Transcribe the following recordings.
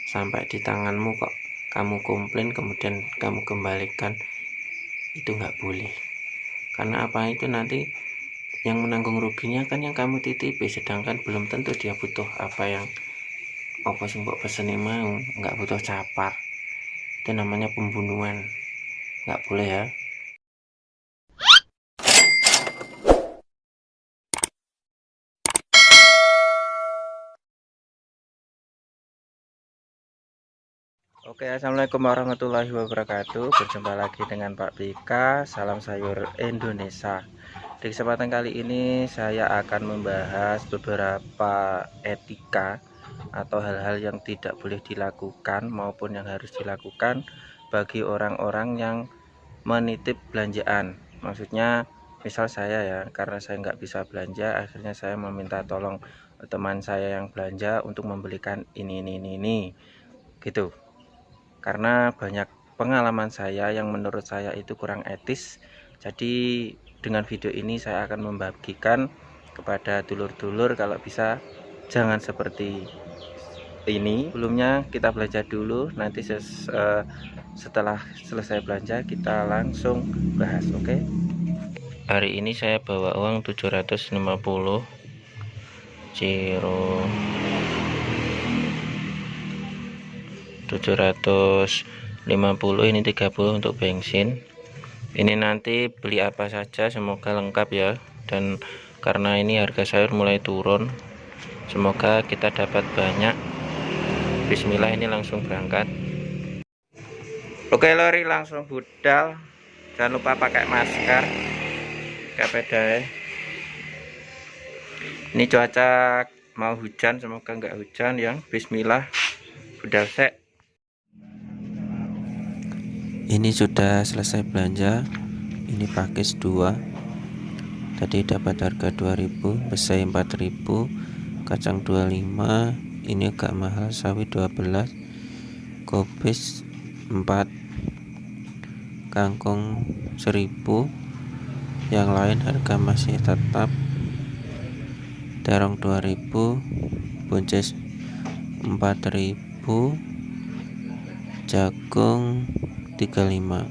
sampai di tanganmu kok kamu komplain kemudian kamu kembalikan, itu nggak boleh. Karena apa, itu nanti yang menanggung ruginya kan yang kamu titipi, sedangkan belum tentu dia butuh apa sih mbok pesene mau, nggak butuh capar. Itu namanya pembunuhan, nggak boleh ya. Oke, assalamualaikum warahmatullahi wabarakatuh. Berjumpa lagi dengan Pak Pika. Salam sayur Indonesia. Di kesempatan kali ini saya akan membahas beberapa etika atau hal-hal yang tidak boleh dilakukan maupun yang harus dilakukan bagi orang-orang yang menitip belanjaan. Maksudnya misal saya ya, karena saya nggak bisa belanja, akhirnya saya meminta tolong teman saya yang belanja untuk membelikan ini gitu. Karena banyak pengalaman saya yang menurut saya itu kurang etis. Jadi dengan video ini saya akan membagikan kepada dulur-dulur kalau bisa jangan seperti ini. Sebelumnya kita belajar dulu, nanti setelah selesai belanja kita langsung bahas, oke? Hari ini saya bawa uang 750 Ciro 750, ini 30 untuk bensin. Ini nanti beli apa saja semoga lengkap ya, dan karena ini harga sayur mulai turun, semoga kita dapat banyak. Bismillah, ini langsung berangkat. Oke lori, langsung budal, jangan lupa pakai masker, sepeda. Ini cuaca mau hujan, semoga nggak hujan ya. Bismillah, budal sek. Ini sudah selesai belanja. Ini pakis 2. Tadi dapat harga 2000, besai 4000, kacang 25, ini agak mahal, sawi 12, kubis 4, kangkung 1000, yang lain harga masih tetap. Terong 2000, buncis 4000, jagung 35,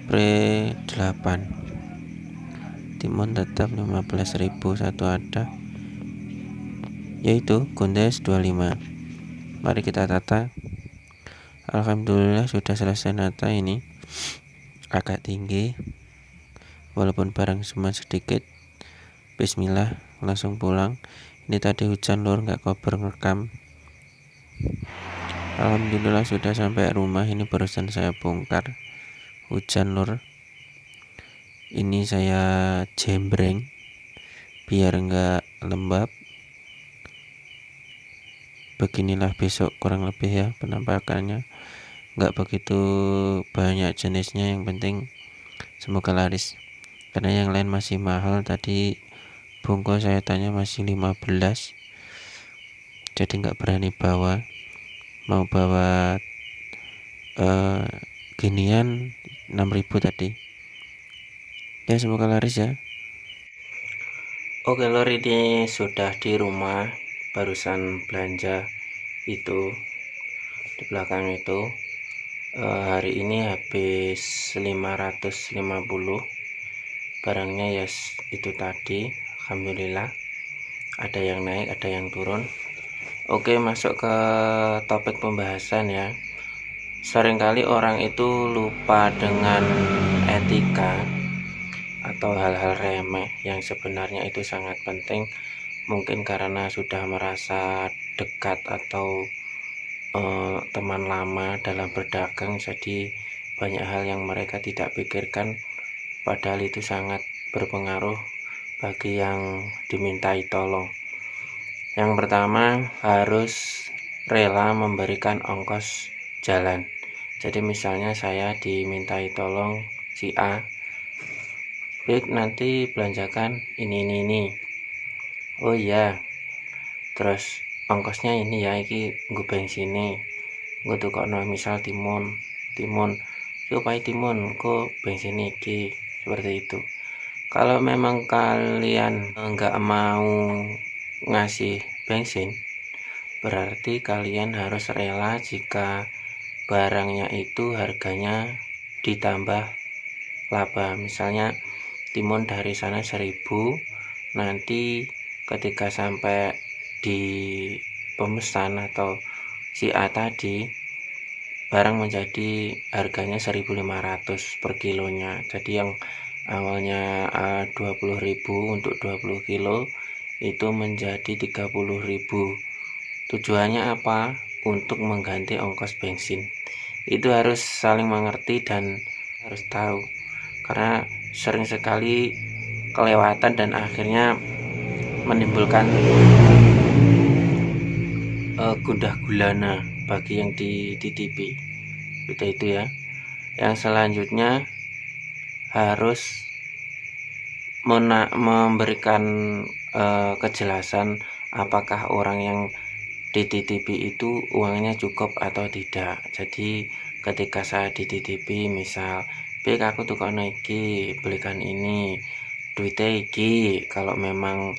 pre 8, timun tetap 15.000 satu ada, yaitu gondes 25. Mari kita tata. Alhamdulillah sudah selesai nata. Ini agak tinggi walaupun barang cuma sedikit. Bismillah, langsung pulang. Ini tadi hujan lur, nggak kober ngerekam. Alhamdulillah sudah sampai rumah. Ini barusan saya bongkar, hujan lur. Ini saya jembreng biar nggak lembab. Beginilah besok kurang lebih ya penampakannya. Nggak begitu banyak jenisnya, yang penting semoga laris, karena yang lain masih mahal. Tadi bungkus saya tanya masih 15, jadi nggak berani bawa. Mau bawa ginian 6.000 tadi ya, semoga laris ya. Oke lor, ini sudah di rumah, barusan belanja itu di belakang itu. Hari ini habis 550 barangnya ya, itu tadi. Alhamdulillah ada yang naik ada yang turun. Oke, masuk ke topik pembahasan ya. Seringkali orang itu lupa dengan etika atau hal-hal remeh yang sebenarnya itu sangat penting. Mungkin karena sudah merasa dekat atau teman lama dalam berdagang, jadi banyak hal yang mereka tidak pikirkan, padahal itu sangat berpengaruh bagi yang dimintai tolong. Yang pertama, harus rela memberikan ongkos jalan. Jadi misalnya saya dimintai tolong si A, Bik, nanti belanjakan ini. Oh iya, terus ongkosnya ini ya, iki nggo bensin nggo tukokno misal timun yo pai timun kok bensin iki, seperti itu. Kalau memang kalian enggak mau ngasih bensin, berarti kalian harus rela jika barangnya itu harganya ditambah laba. Misalnya timun dari sana 1000, nanti ketika sampai di pemesan atau si A tadi, barang menjadi harganya 1.500 per kilonya. Jadi yang awalnya 20.000 untuk 20 kilo itu menjadi 30.000. Tujuannya apa? Untuk mengganti ongkos bensin. Itu harus saling mengerti dan harus tahu, karena sering sekali kelewatan dan akhirnya menimbulkan gundah gulana bagi yang dititipi. Itu ya. Yang selanjutnya harus memberikan kejelasan apakah orang yang dititipi itu uangnya cukup atau tidak. Jadi ketika saya dititipi, misal "Bek, aku tukono iki, belikan ini, duitnya iki." Kalau memang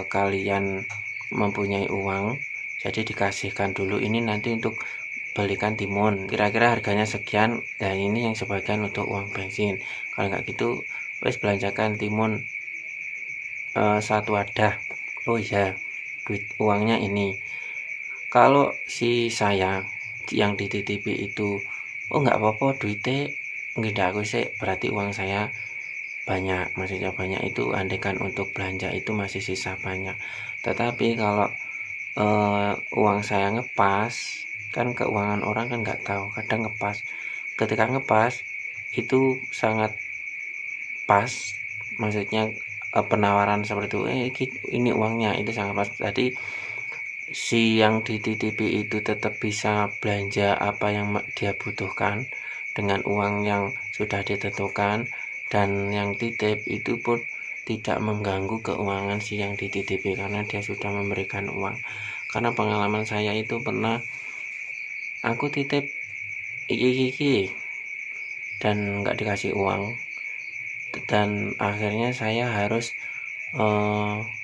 kalian mempunyai uang, jadi dikasihkan dulu ini nanti untuk belikan timun, kira-kira harganya sekian, dan ini yang sebagian untuk uang bensin. Kalau nggak gitu, wes belanjakan timun 1 wadah. Oh iya, duit uangnya ini. Kalau si saya yang dititipi itu, oh nggak apa-apa, duitnya nggak aku sih, berarti uang saya banyak. Maksudnya banyak itu andaikan untuk belanja itu masih sisa banyak. Tetapi kalau uang saya ngepas, kan keuangan orang kan nggak tahu, kadang ngepas. Ketika ngepas itu sangat pas, maksudnya penawaran seperti itu, ini uangnya, itu sangat pas. Jadi si yang dititipi itu tetap bisa belanja apa yang dia butuhkan dengan uang yang sudah ditentukan, dan yang titip itu pun tidak mengganggu keuangan si yang dititipi karena dia sudah memberikan uang. Karena pengalaman saya itu pernah aku titip iki dan nggak dikasih uang, dan akhirnya saya harus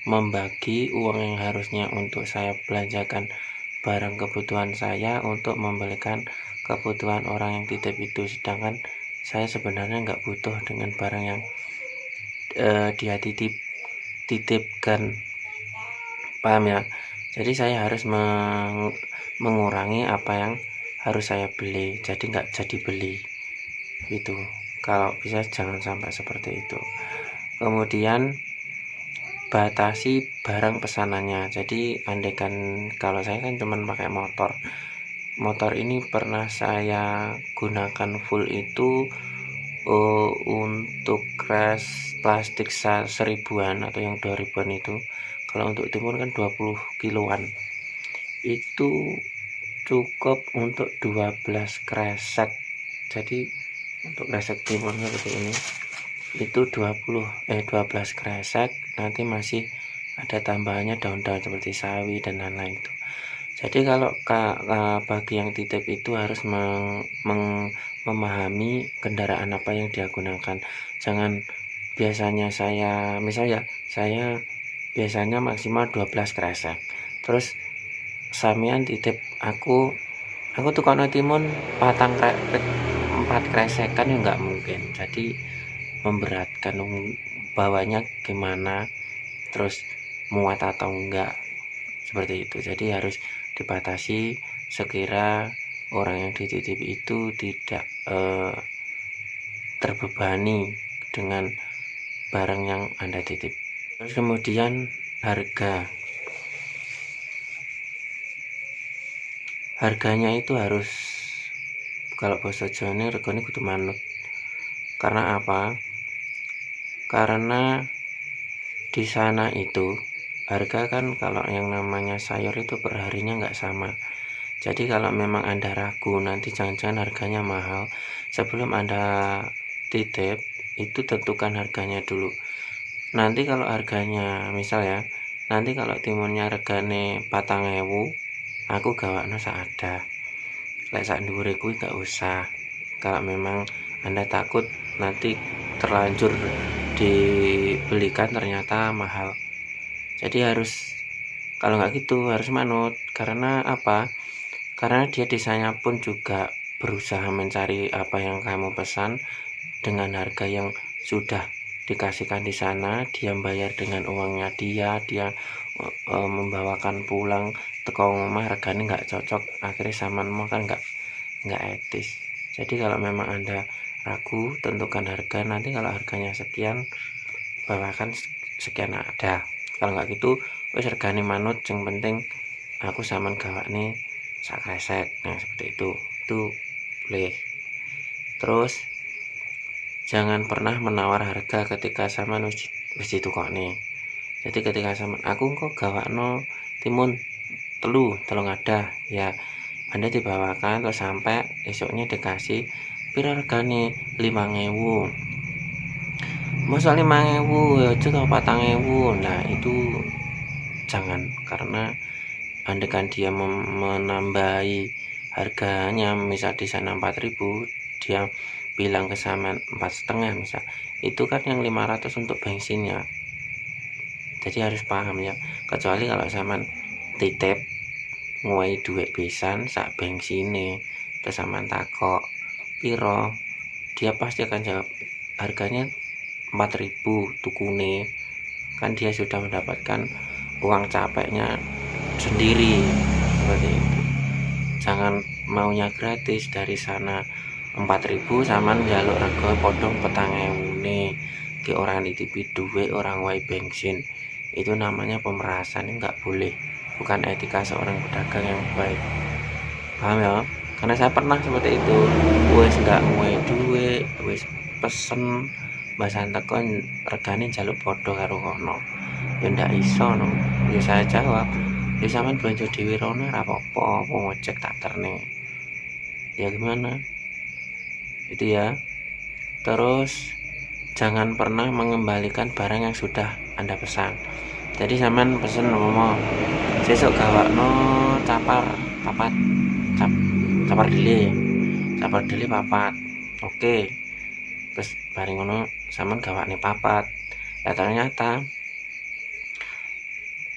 membagi uang yang harusnya untuk saya belanjakan barang kebutuhan saya untuk membelikan kebutuhan orang yang titip itu, sedangkan saya sebenarnya nggak butuh dengan barang yang dia titipkan, paham ya? Jadi saya harus mengurangi apa yang harus saya beli, jadi nggak jadi beli itu. Kalau bisa jangan sampai seperti itu. Kemudian batasi barang pesanannya. Jadi andaikan kalau saya kan cuman pakai motor ini pernah saya gunakan full itu untuk crash plastik 1000-an atau yang 2000-an itu. Kalau untuk timun kan 20 kiloan itu cukup untuk 12 kresek. Jadi untuk kresek timun seperti ini itu 12 kresek, nanti masih ada tambahannya daun-daun seperti sawi dan lain-lain itu. Jadi kalau bagi yang titip itu harus memahami kendaraan apa yang dia gunakan. Jangan biasanya saya biasanya maksimal 12 kresek, terus samian titip aku tuh kono timun 4 kresek, kan ya nggak mungkin. Jadi memberatkan, bawanya gimana, terus muat atau enggak, seperti itu. Jadi harus dibatasi sekira orang yang dititipi itu tidak terbebani dengan barang yang Anda titip. Terus kemudian harganya itu harus, kalau bahasa Jawa regane kudu manut. Karena apa? Karena di sana itu harga kan, kalau yang namanya sayur itu per harinya nggak sama. Jadi kalau memang Anda ragu nanti jangan-jangan harganya mahal, sebelum Anda titip itu tentukan harganya dulu. Nanti kalau harganya misal ya, nanti kalau timunnya regane 4.000, aku gawakno saada. Lek sak dhuwure kuwi gak usah. Kalau memang Anda takut nanti terlanjur dibelikan ternyata mahal. Jadi harus Kalau nggak gitu harus manut. Karena apa? Karena dia desainnya pun juga berusaha mencari apa yang kamu pesan dengan harga yang sudah dikasihkan di sana. Dia bayar dengan uangnya dia membawakan pulang teko rumah, harganya nggak cocok, akhirnya samanmu kan nggak etis. Jadi kalau memang Anda ragu, tentukan harga. Nanti kalau harganya sekian, bawakan sekian ada. Kalau nggak gitu wis regane manut, yang penting aku sampean gawakne sak kresek. Nah seperti itu boleh. Terus jangan pernah menawar harga ketika sampean wis ditukokne. Jadi ketika sampean aku kok gawakno timun telung ada ya, Anda dibawakan terus sampai esoknya dikasih pira regane 5.000, masa 5.000 ya aja tau 4.000. Nah itu jangan, karena andaikan dia menambahi harganya, misal di sana 4.000, dia bilang ke sampean 4,5 misal, itu kan yang 500 untuk bensinnya. Jadi harus paham ya, kecuali kalau sampean titip nguai duit pisan sak bensine, terus sampean takok piro, dia pasti akan jawab harganya 4.000 tukune. Kan dia sudah mendapatkan uang capeknya sendiri, seperti itu. Jangan maunya gratis, dari sana 4.000 sampean njaluk rego podong 4.000 ke orang nitipi duit, orang wae bensin. Itu namanya pemerasan, enggak boleh, bukan etika seorang pedagang yang baik. Paham ya? Karena saya pernah seperti itu, wis enggak nguwe duit, wis pesen bahasan tekon regane njaluk podo karo kono, ya ndak iso no. Ya saya jawab, ya sampean belanja dhewe rono ora apa-apa, wong ngecek tak terne. Ya gimana? Itu ya. Terus jangan pernah mengembalikan barang yang sudah Anda pesan. Jadi sampean pesen ngomong, sesuk gawakno capar papat, capar dele papat. Oke. Terus bareng ngono sampean gawakne papat. Ya ternyata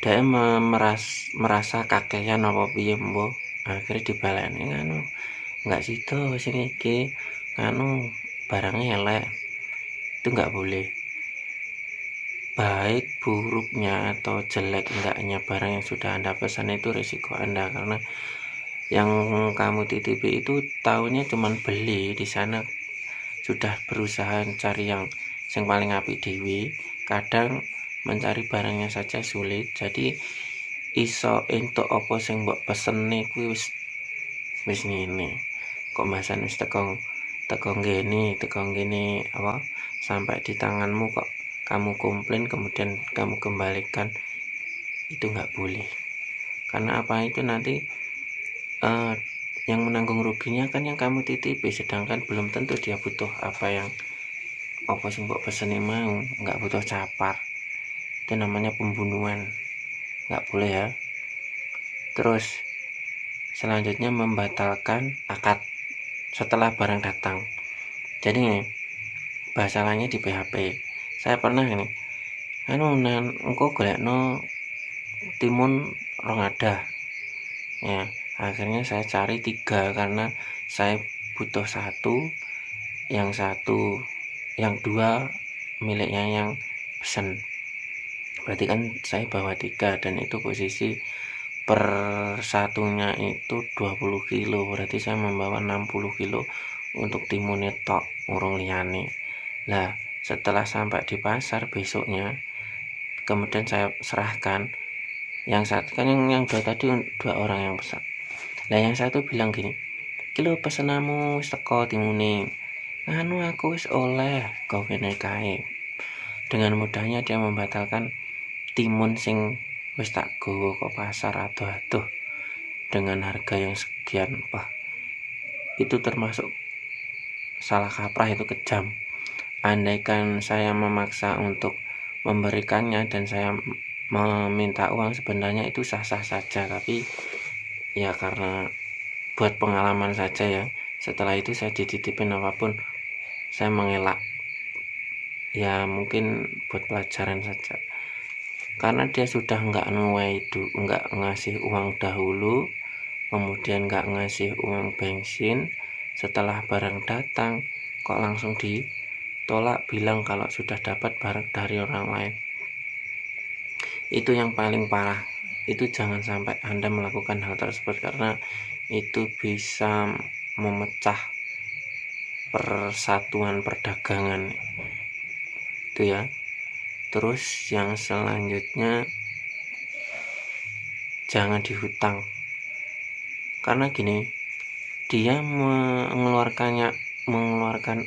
dia merasa kakean apa piye mbok, akhirnya dibaleni nganu, enggak sido sing iki nganu barangnya elek. Itu enggak boleh. Baik buruknya atau jelek enggaknya barang yang sudah Anda pesan itu risiko Anda, karena yang kamu titipi itu tahunya cuman beli, di sana sudah berusaha cari yang paling apik dewi. Kadang mencari barangnya saja sulit, jadi iso entuk apa sing mbok pesene kuwi wis ngene. Kok masan wis teko ngene apa sampai di tanganmu kok kamu komplain kemudian kamu kembalikan, itu nggak boleh. Karena apa, itu nanti yang menanggung ruginya kan yang kamu titipi, sedangkan belum tentu dia butuh apa sing mbok pesene mau, nggak butuh capar. Itu namanya pembunuhan, nggak boleh ya. Terus selanjutnya membatalkan akad setelah barang datang. Jadi nih, bahasa lainnya di PHP. Saya pernah ini, engko golekno timun rong ada. Ya, akhirnya saya cari 3 karena saya butuh 1, yang 2 miliknya yang pesen. Berarti kan saya bawa 3 dan itu posisi per satunya itu 20 kilo, berarti saya membawa 60 kilo untuk timunnya tok, urung liyane. Lah setelah sampai di pasar besoknya, kemudian saya serahkan yang satu kan, yang 2 tadi 2 orang yang pesan. Lah yang satu bilang gini, kilo pesenamu wis teko timune, aku wis oleh kau kene kae. Dengan mudahnya dia membatalkan timun sing wis tak gowo ke pasar adoh-adoh dengan harga yang sekian. Wah, itu termasuk salah kaprah, itu kejam. Andaikan saya memaksa untuk memberikannya dan saya meminta uang, sebenarnya itu sah-sah saja, tapi ya karena buat pengalaman saja ya. Setelah itu saya dititipin apapun saya mengelak, ya mungkin buat pelajaran saja. karena dia sudah nggak ngasih uang dahulu, kemudian nggak ngasih uang bensin. Setelah barang datang kok langsung ditolak, bilang kalau sudah dapat barang dari orang lain. Itu yang paling parah. Itu jangan sampai Anda melakukan hal tersebut, karena itu bisa memecah persatuan perdagangan itu ya. Terus yang selanjutnya, jangan dihutang. Karena gini, dia mengeluarkan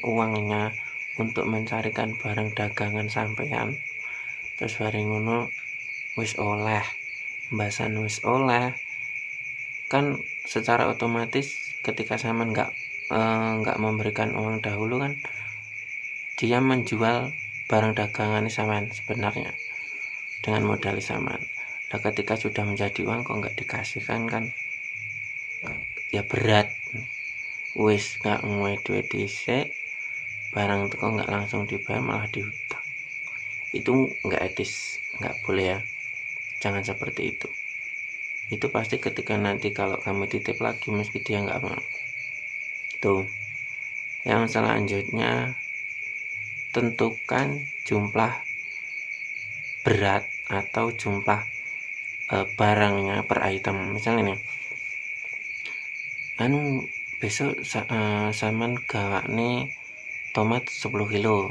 uangnya untuk mencarikan barang dagangan sampean, terus bareng ngono wis oleh mbasan, wis oleh kan secara otomatis ketika sampean nggak memberikan uang dahulu kan dia menjual barang dagangan sampean sebenarnya dengan modal sampean. Nah, ketika sudah menjadi uang kok nggak dikasihkan kan ya berat. Wis nggak nguwe duit dhisik, barang itu kok nggak langsung dibayar malah dihutang. Itu nggak etis, nggak boleh ya, jangan seperti itu. Itu pasti ketika nanti kalau kamu titip lagi meski dia nggak mau. Tuh. Yang selanjutnya, tentukan jumlah berat atau jumlah barangnya per item. Misalnya nih, besok saman gawane tomat 10 kilo,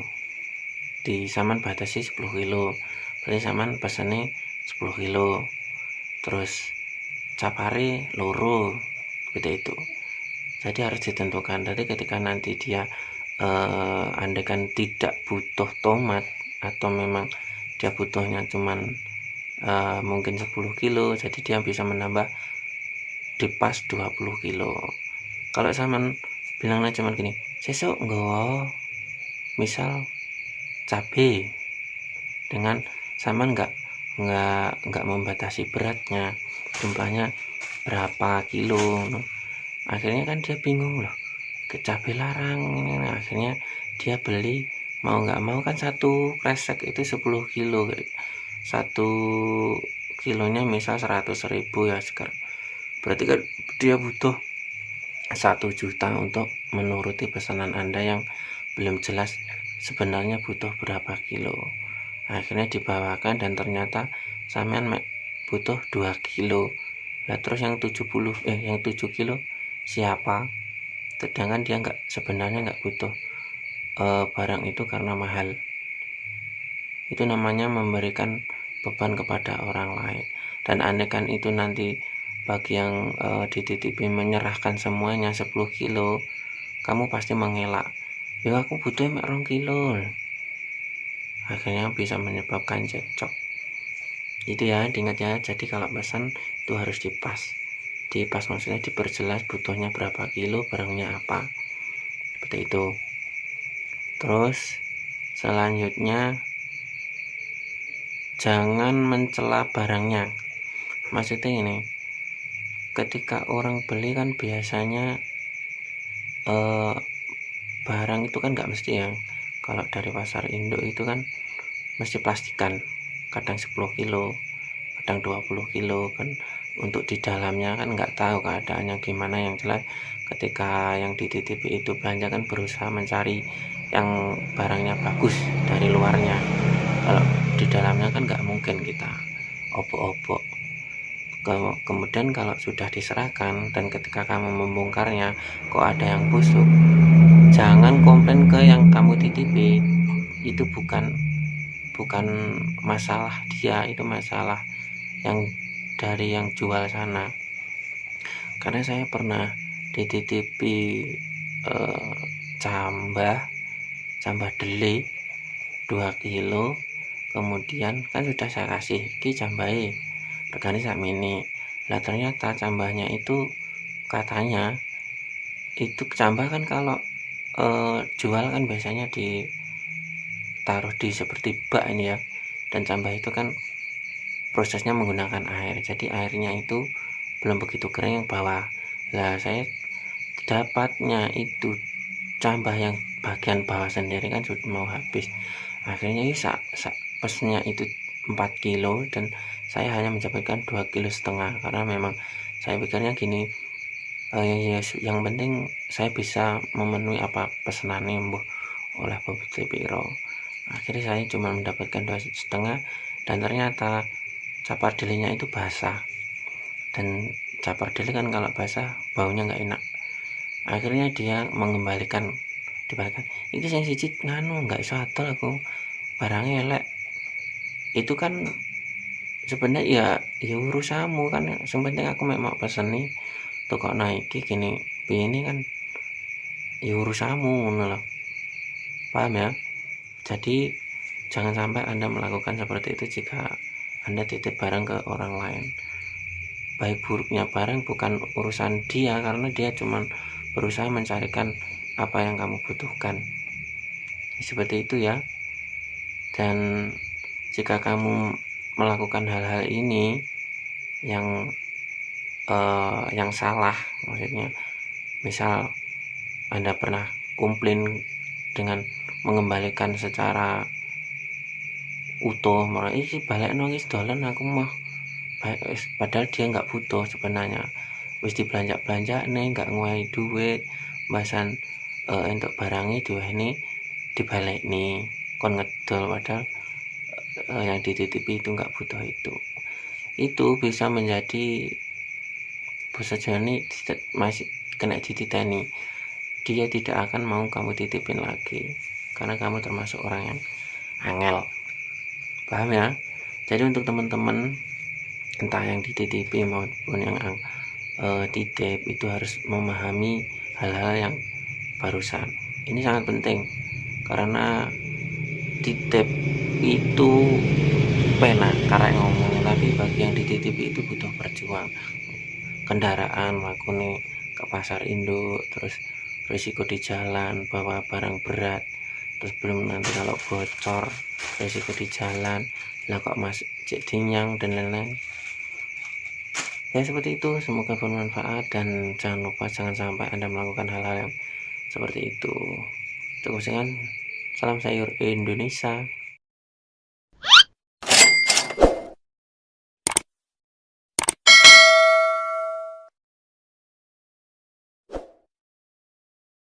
di saman batasi 10 kilo, berarti saman pesane 10 kilo, terus capare loro, seperti itu. Jadi harus ditentukan. Jadi ketika nanti dia andaikan tidak butuh tomat atau memang dia butuhnya cuman mungkin 10 kilo, jadi dia bisa menambah di pas 20 kilo. Kalau saman bilangnya cuman gini, sesuk nggawa misal cabai, dengan saman nggak membatasi beratnya, jumlahnya berapa kilo, akhirnya kan dia bingung loh, ke cabai larang ini. Akhirnya dia beli mau nggak mau kan satu kresek itu 10 kilo, satu kilonya misal 100.000 ya sekarang, berarti kan dia butuh 1 juta untuk menuruti pesanan Anda yang belum jelas sebenarnya butuh berapa kilo. Akhirnya dibawakan dan ternyata sampean butuh 2 kilo. Nah, terus yang 7 kilo siapa? Sedangkan dia sebenarnya nggak butuh barang itu karena mahal. Itu namanya memberikan beban kepada orang lain. Dan andaikan itu nanti bagi yang dititipi menyerahkan semuanya 10 kilo, kamu pasti mengelak, ya aku butuh 2 kilo. Akhirnya bisa menyebabkan cekcok. Itu ya, diingat ya. Jadi kalau pesan itu harus dipas maksudnya diperjelas butuhnya berapa kilo, barangnya apa, seperti itu. Terus selanjutnya, jangan mencela barangnya. Maksudnya ini, ketika orang beli kan biasanya barang itu kan nggak mesti ya. Kalau dari pasar Indo itu kan mesti plastikan, kadang 10 kilo, kadang 20 kilo kan. Untuk di dalamnya kan nggak tahu keadaannya gimana. Yang jelas ketika yang dititipi itu belanja kan berusaha mencari yang barangnya bagus dari luarnya. Kalau di dalamnya kan nggak mungkin kita obok-obok. Kemudian kalau sudah diserahkan dan ketika kamu membongkarnya kok ada yang busuk, jangan komplain ke yang kamu titipi. Itu bukan masalah dia, itu masalah yang dari yang jual sana. Karena saya pernah dititipi cambah dele 2 kilo, kemudian kan sudah saya kasih ki cambahe regane sakmene. Lah ternyata cambahnya itu katanya itu cambah kan kalau jual kan biasanya ditaruh di seperti bak ini ya, dan cambah itu kan prosesnya menggunakan air, jadi airnya itu belum begitu kering yang bawah. Lah saya dapatnya itu cambah yang bagian bawah sendiri kan sudah mau habis. Akhirnya pesnya itu 4 kilo dan saya hanya mendapatkan 2,5 kilo, karena memang saya pikirnya gini, yang penting saya bisa memenuhi apa pesanannya mbuh oleh bobot piro. Akhirnya saya cuma mendapatkan 2,5, dan ternyata capar delinya itu basah, dan capar deli kan kalau basah baunya nggak enak. Akhirnya dia dibalikan, ini yang siji nganu nggak iso adol aku, barangnya elek. Itu kan sebenarnya ya urusanmu kan, yang penting aku mau pesen nih toko naiki gini ini kan ya urusanmu, ngono loh, paham ya? Jadi jangan sampai Anda melakukan seperti itu jika Anda titip barang ke orang lain. Baik buruknya barang bukan urusan dia, karena dia cuma berusaha mencarikan apa yang kamu butuhkan, seperti itu ya. Dan jika kamu melakukan hal-hal ini yang salah, maksudnya misal Anda pernah komplain dengan mengembalikan secara utuh, malah isi balik nangis dolan aku mah, padahal dia nggak butuh sebenarnya, wis dibelanja nih, nggak nguai duit bahasan untuk barangnya duweni dibalik nih kon ngedol, padahal yang dititipi itu nggak butuh. Itu bisa menjadi bos jani masih kena dititeni, dia tidak akan mau kamu titipin lagi karena kamu termasuk orang yang angel, paham ya? Jadi untuk teman-teman entah yang dititipi maupun yang titip itu harus memahami hal-hal yang barusan. Ini sangat penting karena titip itu penak karek ngomong, tapi bagi yang dititipi itu butuh perjuangan. Kendaraan makune ke pasar induk, terus risiko di jalan bawa barang berat, terus belum nanti kalau bocor risiko di jalan lah kok masih dinyang dan lain-lain ya. Seperti itu, semoga bermanfaat dan jangan lupa jangan sampai Anda melakukan hal-hal yang seperti itu. Cukup sekian, salam sayur Indonesia.